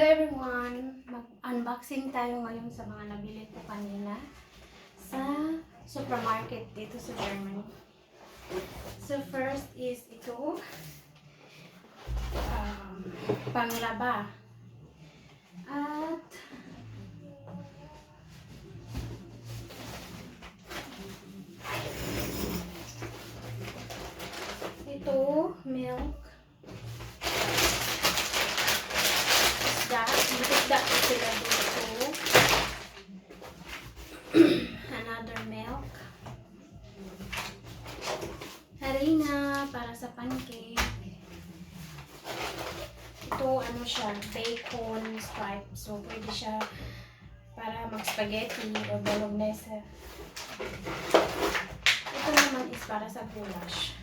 Hello everyone! Mag-unboxing tayo ngayon sa mga nabili ko kanina sa supermarket dito sa Germany. So first is ito, panglaba. At ito, milk. Isda sila dito. Another milk. Harina para sa pancake. Ito ano siya, bacon stripe. So pwede siya para mag-spaghetti o bolognese. Ito naman is para sa goulash.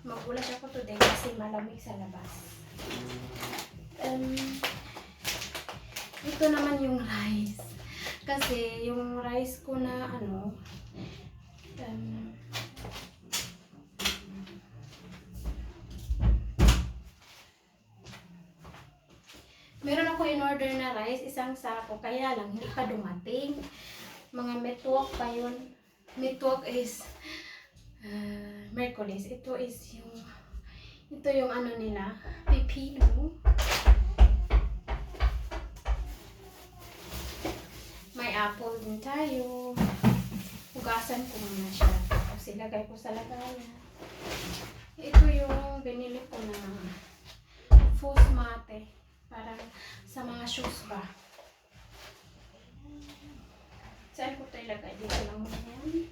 Mag-goulash ako today kasi malamig sa labas. Ito naman yung rice. Kasi yung rice ko na meron ako in-order na rice, isang sako, kaya lang hindi pa dumating. Mga metwok pa yun. Metwok is Merkulis. Ito yung ano nila, pipino. May apple din tayo. Hugasan ko muna siya. Tapos ilagay ko sa lagayan. Ito yung binili ko na Fus Mate. Para sa mga shoes ba. Saan ko ito ilagay? Dito lang muna yan.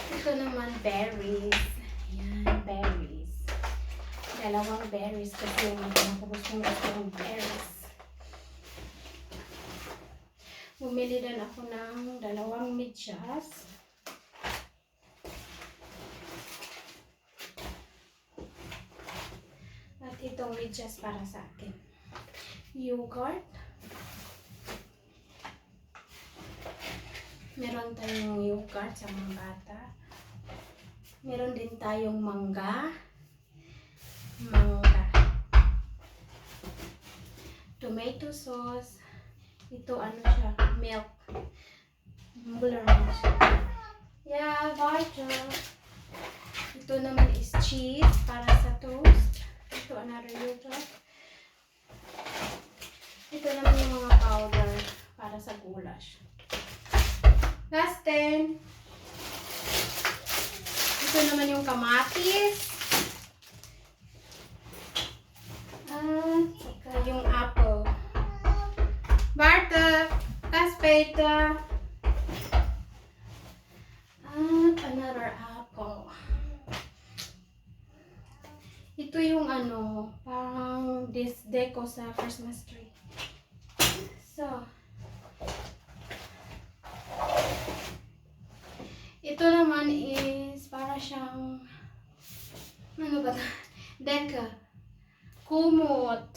Ito naman berries. Ayan, berries. Dalawang berries kasi yung gustong berries. Bumili din ako ng dalawang medyas. At itong medyas para sa akin. Yogurt. Meron tayong yogurt sa mga bata. Meron din tayong mangga. Tomato sauce. Ito ano siya, milk. Muller na siya. Yeah, butter. Ito naman is cheese para sa toast. Ito another yogurt. Ito naman yung mga powder para sa goulash. Last 10. Ito naman yung kamatis. At saka yung apple. Barta, kaspeta, at another apple. Ito yung parang deco sa Christmas tree. So, ito naman is para siyang deca. Kumot.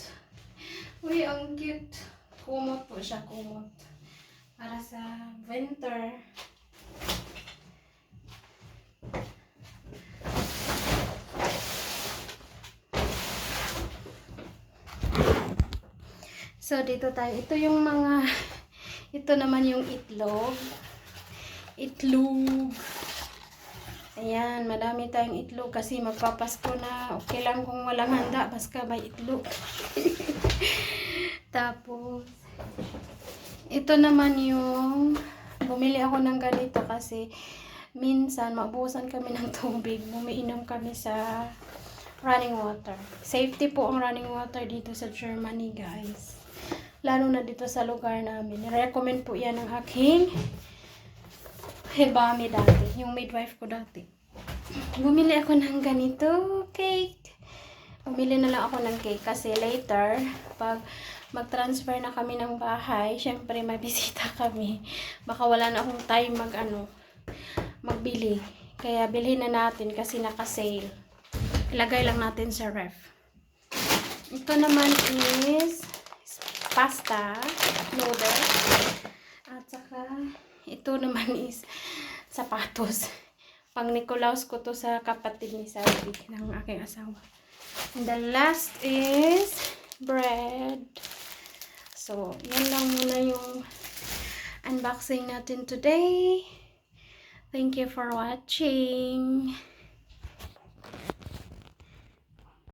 Uy, ang cute. Kumot po siya, kumot. Para sa winter. So, dito tayo. Ito yung mga, ito naman yung itlog. Itlog. Ayan, madami tayong itlog kasi magpapasko na. Okay lang kung walang handa, basta may itlog. Tapos, ito naman yung, bumili ako ng ganito kasi minsan maubusan kami ng tubig. Umiinom kami sa running water. Safety po ang running water dito sa Germany, guys. Lalo na dito sa lugar namin. Recommend po yan ng aking hebami dati. Yung midwife ko dati. Bumili ako ng ganito cake. Bumili na lang ako ng cake kasi later, pag mag-transfer na kami ng bahay, syempre may bisita kami. Baka wala na akong time magbili. Kaya bilhin na natin kasi naka-sale. Ilagay lang natin sa ref. Ito naman is pasta, noodles. At saka ito naman is sapatos. Pang Nicolaus ko to sa kapatid ni Sabi ng aking asawa. And the last is bread. So, yan lang muna yung unboxing natin today. Thank you for watching.